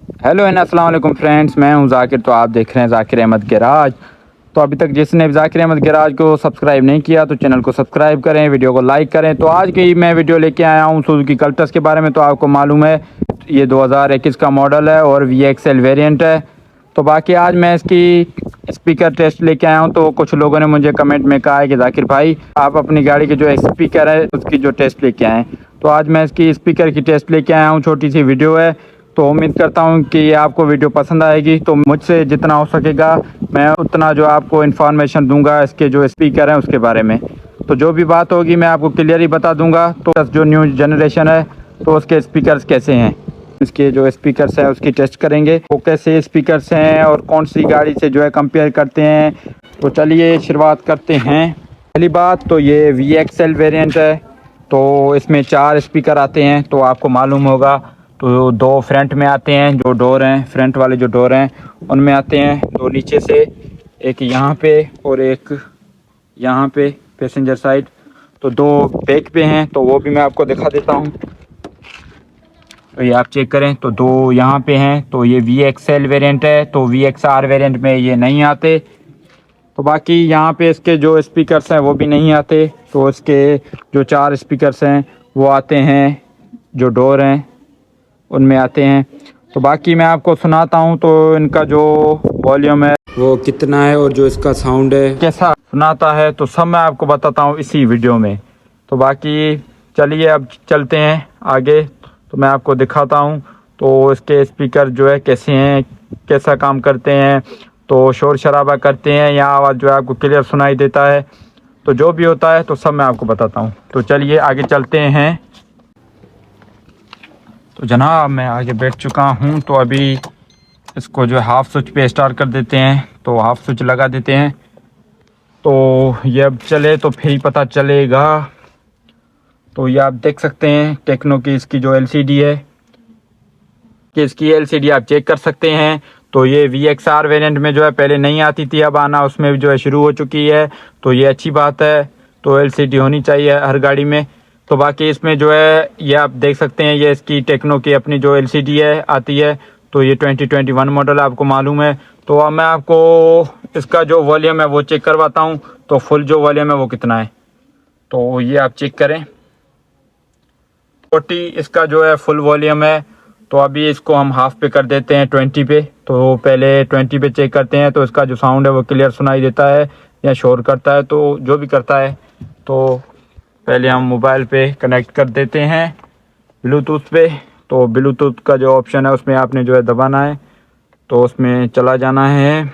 Hello and अस्सलाम वालेकुम friends, मैं हूं जाकिर। तो आप देख रहे हैं जाकिर अहमद गैराज। तो अभी तक जिसने भी जाकिर अहमद गैराज को सब्सक्राइब नहीं किया तो चैनल को सब्सक्राइब करें, वीडियो को लाइक करें। तो आज की मैं वीडियो लेके आया हूं सुजुकी कल्टस के बारे में। तो आपको मालूम है ये 2021 का मॉडल है और VXL वेरिएंट है। तो बाकी आज मैं इसकी स्पीकर टेस्ट लेके आया हूँ। तो कुछ लोगों ने मुझे कमेंट में कहा है कि जाकिर भाई आप अपनी गाड़ी के जो स्पीकर है उसकी जो टेस्ट लेके आएँ। तो आज मैं इसकी स्पीकर की टेस्ट लेके आया हूँ, छोटी सी वीडियो है। तो उम्मीद करता हूँ कि आपको वीडियो पसंद आएगी। तो मुझसे जितना हो सकेगा मैं उतना जो आपको इन्फॉर्मेशन दूंगा इसके जो स्पीकर हैं उसके बारे में। तो जो भी बात होगी मैं आपको क्लियर ही बता दूंगा। तो जो न्यू जनरेशन है तो उसके स्पीकर्स कैसे हैं, इसके जो स्पीकर्स हैं उसकी टेस्ट करेंगे, वो कैसे स्पीकर्स हैं और कौन सी गाड़ी से जो है कंपेयर करते हैं। तो चलिए शुरुआत करते हैं। पहली बात तो ये VXL वेरिएंट है। तो इसमें 4 स्पीकर आते हैं। तो आपको मालूम होगा तो 2 फ्रंट में आते हैं, जो डोर हैं फ्रंट वाले जो डोर हैं उनमें आते हैं, 2 नीचे से, एक यहाँ पे और एक यहाँ पे पैसेंजर साइड। तो 2 बैक पे हैं, तो वो भी मैं आपको दिखा देता हूँ। तो ये आप चेक करें तो 2 यहाँ पे हैं। तो ये VXL वेरिएंट है। तो VXR वेरिएंट में ये नहीं आते। तो बाकी यहाँ पे इसके जो स्पीकर्स हैं वो भी नहीं आते। तो इसके जो 4 स्पीकर्स हैं वो आते हैं, जो डोर हैं उनमें आते हैं। तो बाकी मैं आपको सुनाता हूँ तो इनका जो वॉल्यूम है वो कितना है और जो इसका साउंड है कैसा सुनाता है, तो सब मैं आपको बताता हूँ इसी वीडियो में। तो बाकी चलिए अब चलते हैं आगे। तो मैं आपको दिखाता हूँ तो इसके स्पीकर जो है कैसे हैं, कैसा काम करते हैं। तो शोर शराबा करते हैं या आवाज़ जो है आपको क्लियर सुनाई देता है। तो जो भी होता है तो सब मैं आपको बताता हूँ। तो चलिए आगे चलते हैं। तो जनाब मैं आगे बैठ चुका हूँ। तो अभी इसको जो है हाफ स्विच पे स्टार्ट कर देते हैं। तो हाफ स्विच लगा देते हैं। तो ये अब चले तो फिर ही पता चलेगा। तो ये आप देख सकते हैं टेक्नो की इसकी जो LCD है कि इसकी LCD आप चेक कर सकते हैं। तो ये VXR वेरिएंट में जो है पहले नहीं आती थी, अब आना उसमें जो है शुरू हो चुकी है। तो ये अच्छी बात है। तो LCD होनी चाहिए हर गाड़ी में। तो बाकी इसमें जो है ये आप देख सकते हैं ये इसकी टेक्नो की अपनी जो LCD है आती है। तो ये 2021 मॉडल आपको मालूम है। तो अब मैं आपको इसका जो वॉल्यूम है वो चेक करवाता हूँ। तो फुल जो वॉल्यूम है वो कितना है तो ये आप चेक करें। 40 इसका जो है फुल वॉल्यूम है। तो अभी इसको हम हाफ पे कर देते हैं 20 पे। तो पहले 20 पे चेक करते हैं तो इसका जो साउंड है वो क्लियर सुनाई देता है या शोर करता है, तो जो भी करता है। तो पहले हम मोबाइल पे कनेक्ट कर देते हैं ब्लूटूथ पे। तो ब्लूटूथ का जो ऑप्शन है उसमें आपने जो है दबाना है, तो उसमें चला जाना है।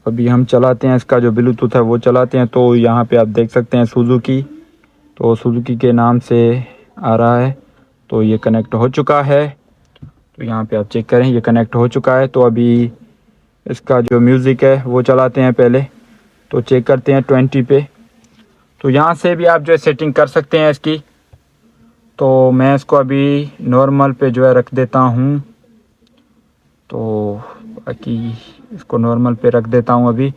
अभी हम चलाते हैं इसका जो ब्लूटूथ है वो चलाते हैं। तो यहाँ पे आप देख सकते हैं सुजुकी, तो सुजुकी के नाम से आ रहा है। तो ये कनेक्ट हो चुका है। तो यहाँ पे आप चेक करें ये कनेक्ट हो चुका है। तो अभी इसका जो म्यूज़िक है वो चलाते हैं पहले। तो चेक करते हैं 20 पे। तो यहाँ से भी आप जो है सेटिंग कर सकते हैं इसकी। तो मैं इसको अभी नॉर्मल पे जो है रख देता हूँ। तो बाकी इसको नॉर्मल पे रख देता हूँ अभी।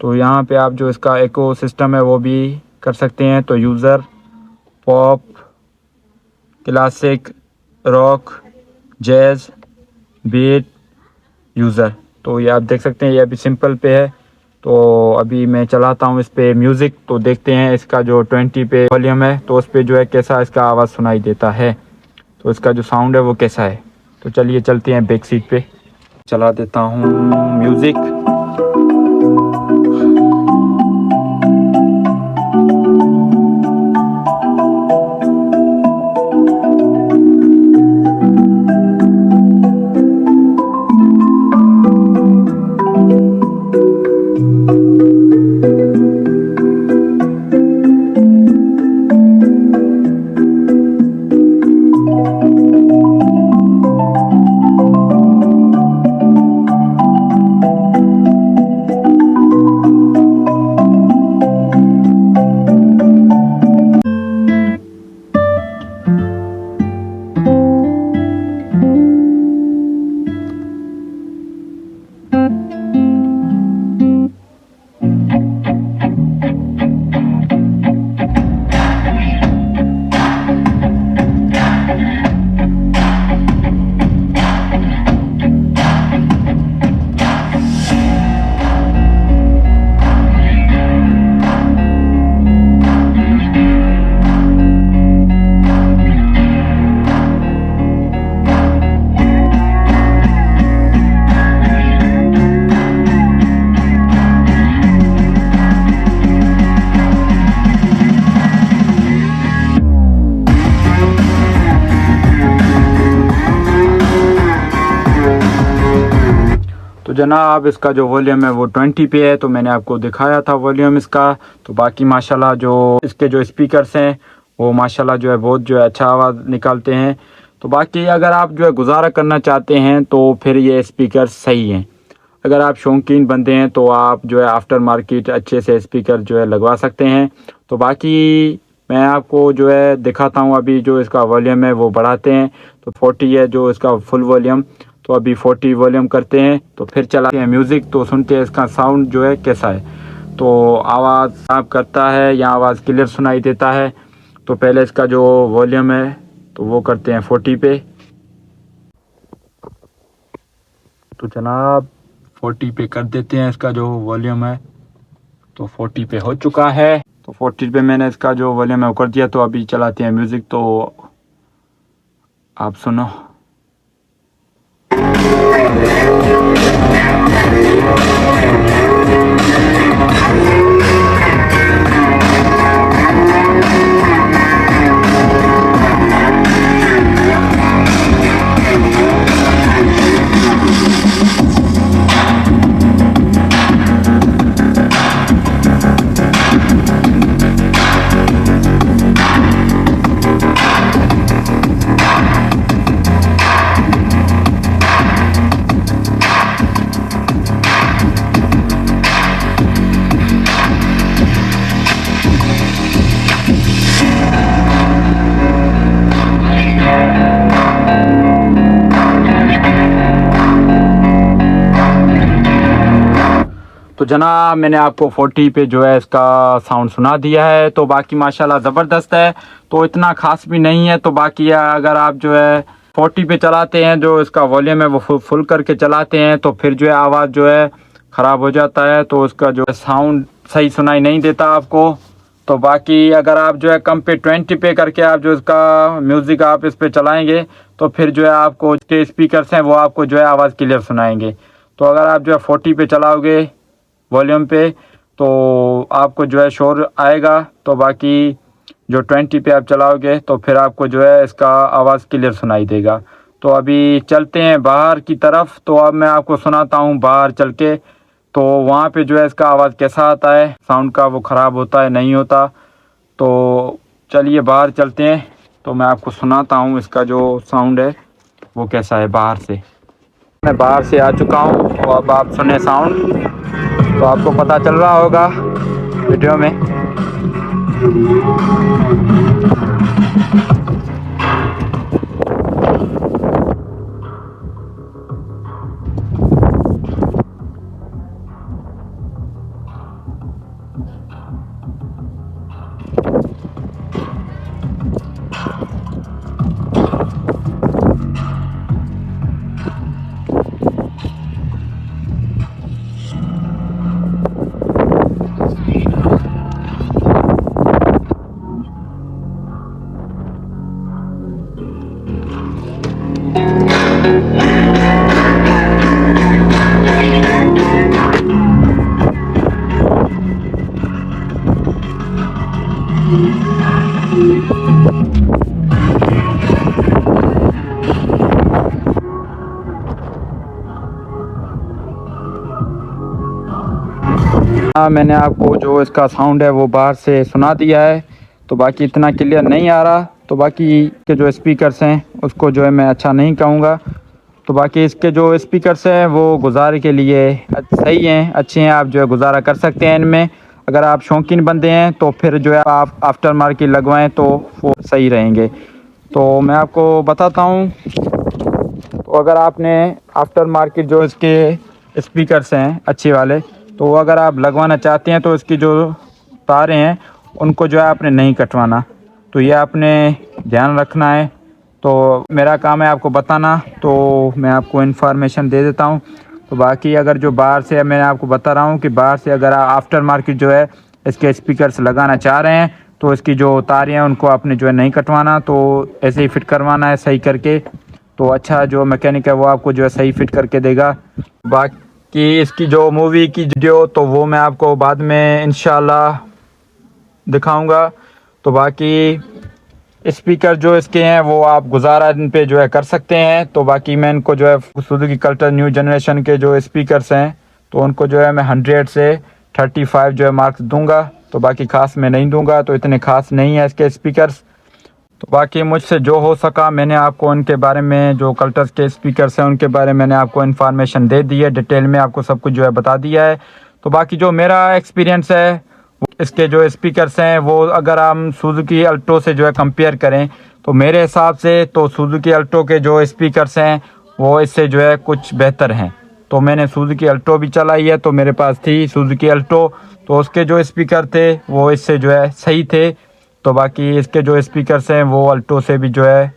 तो यहाँ पे आप जो इसका एको सिस्टम है वो भी कर सकते हैं। तो user, pop, classic, rock, jazz, beat, user. तो ये आप देख सकते हैं ये अभी सिंपल पे है। तो अभी मैं चलाता हूँ इस पे म्यूज़िक। तो देखते हैं इसका जो 20 पे वॉल्यूम है तो उस पे जो है कैसा इसका आवाज़ सुनाई देता है, तो इसका जो साउंड है वो कैसा है। तो चलिए चलते हैं बैक सीट पे, चला देता हूँ म्यूज़िक। तो जनाब इसका जो वॉल्यूम है वो 20 पे है, तो मैंने आपको दिखाया था वॉल्यूम इसका। तो बाकी माशाल्लाह जो इसके जो स्पीकर्स हैं वो माशाल्लाह जो है बहुत जो है अच्छा आवाज़ निकालते हैं। तो बाकी अगर आप जो है गुजारा करना चाहते हैं तो फिर ये स्पीकर सही हैं। अगर आप शौकीन बंदे हैं तो आप जो है आफ्टर मार्केट अच्छे से स्पीकर जो है लगवा सकते हैं। तो बाकी मैं आपको जो है दिखाता हूँ, अभी जो इसका वॉल्यूम है वो बढ़ाते हैं। तो 40 है जो इसका फुल वॉल्यूम, तो अभी 40 वॉल्यूम करते हैं, तो फिर चलाते हैं म्यूज़िक, तो सुनते हैं इसका साउंड जो है कैसा है। तो आवाज़ साफ करता है या आवाज़ क्लियर सुनाई देता है। तो पहले इसका जो वॉल्यूम है तो वो करते हैं 40 पे। तो जनाब 40 पे कर देते हैं इसका जो वॉल्यूम है। तो 40 पे हो चुका है। तो 40 पे मैंने इसका जो वॉल्यूम है वो कर दिया। तो अभी चलाते हैं म्यूज़िक, तो आप सुनो। तो जनाब मैंने आपको 40 पे जो है इसका साउंड सुना दिया है। तो बाकी माशाल्लाह ज़बरदस्त है, तो इतना ख़ास भी नहीं है। तो बाकी अगर आप जो है 40 पे चलाते हैं, जो इसका वॉल्यूम है वो फुल करके चलाते हैं, तो फिर जो है आवाज़ जो है ख़राब हो जाता है, तो उसका जो साउंड सही सुनाई नहीं देता आपको। तो बाकी अगर आप जो है कम पे 20 पे करके आप जो इसका म्यूज़िक आप इस पर चलाएँगे, तो फिर जो है आपको इसके स्पीकर्स हैं वो आपको जो है आवाज़ क्लियर सुनाएँगे। तो अगर आप जो है 40 पे चलाओगे वॉल्यूम पे तो आपको जो है शोर आएगा। तो बाकी जो 20 पे आप चलाओगे तो फिर आपको जो है इसका आवाज़ क्लियर सुनाई देगा। तो अभी चलते हैं बाहर की तरफ, तो अब मैं आपको सुनाता हूँ बाहर चल के, तो वहाँ पे जो है इसका आवाज़ कैसा आता है, साउंड का वो ख़राब होता है नहीं होता। तो चलिए बाहर चलते हैं, तो मैं आपको सुनाता हूँ इसका जो साउंड है वो कैसा है बाहर से। मैं बाहर से आ चुका हूँ, तो अब आप सुने साउंड, तो आपको पता चल रहा होगा वीडियो में। मैंने आपको जो इसका साउंड है वो बाहर से सुना दिया है। तो बाकी इतना क्लियर नहीं आ रहा, तो बाकी के जो स्पीकर्स हैं उसको जो है मैं अच्छा नहीं कहूँगा। तो बाकी इसके जो स्पीकर्स हैं वो गुजारे के लिए सही हैं, अच्छे हैं, आप जो है गुजारा कर सकते हैं इनमें। अगर आप शौकीन बंदे हैं तो फिर जो है आप आफ्टर मार्केट लगवाएं तो वो सही रहेंगे। तो मैं आपको बताता हूँ, तो अगर आपने आफ्टर मार्केट जो इसके स्पीकर्स हैं अच्छे वाले, तो अगर आप लगवाना चाहते हैं तो इसकी जो तारें हैं उनको जो है आपने नहीं कटवाना, तो ये आपने ध्यान रखना है। तो मेरा काम है आपको बताना, तो मैं आपको इन्फॉर्मेशन दे देता हूँ। तो बाकी अगर जो बाहर से, मैं आपको बता रहा हूँ कि बाहर से अगर आप आफ्टर मार्केट जो है इसके स्पीकर्स लगाना चाह रहे हैं तो इसकी जो तारें हैं उनको आपने जो है नहीं कटवाना, तो ऐसे ही फिट करवाना है सही करके। तो अच्छा जो मैकेनिक है वो आपको जो है सही फिट करके देगा। बाकी इसकी जो मूवी की वीडियो तो वो मैं आपको बाद में इंशाल्लाह दिखाऊंगा। तो बाकी स्पीकर जो इसके हैं वो आप गुजारा इन पे जो है कर सकते हैं। तो बाकी मैं इनको जो है सुजुकी कल्टर न्यू जनरेशन के जो स्पीकर्स हैं तो उनको जो है मैं 100 से 35 जो है मार्क्स दूंगा। तो बाकी ख़ास मैं नहीं दूंगा, तो इतने ख़ास नहीं है इसके स्पीकर्स। तो बाकी मुझसे जो हो सका मैंने आपको उनके बारे में, जो कल्टर्स के स्पीकर्स हैं उनके बारे में मैंने आपको इन्फॉर्मेशन दे दी है, डिटेल में आपको सब कुछ जो है बता दिया है। तो बाकी जो मेरा एक्सपीरियंस है इसके जो स्पीकर्स हैं वो अगर हम सुजुकी अल्टो से जो है कंपेयर करें तो मेरे हिसाब से तो सुजुकी अल्टो के जो स्पीकर्स हैं वो इससे जो है कुछ बेहतर हैं। तो मैंने सुजुकी अल्टो भी चलाई है, तो मेरे पास थी सुजुकी अल्टो, तो उसके जो स्पीकर थे वो इससे जो है सही थे। तो बाकी इसके जो स्पीकर्स हैं वो अल्टो से भी जो है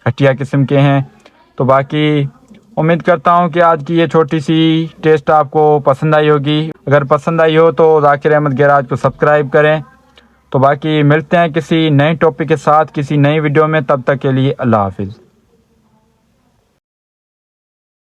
घटिया किस्म के हैं। तो बाकी उम्मीद करता हूँ कि आज की ये छोटी सी टेस्ट आपको पसंद आई होगी। अगर पसंद आई हो तो ज़ाकिर अहमद गैराज को सब्सक्राइब करें। तो बाकी मिलते हैं किसी नए टॉपिक के साथ किसी नई वीडियो में, तब तक के लिए अल्लाह हाफिज़।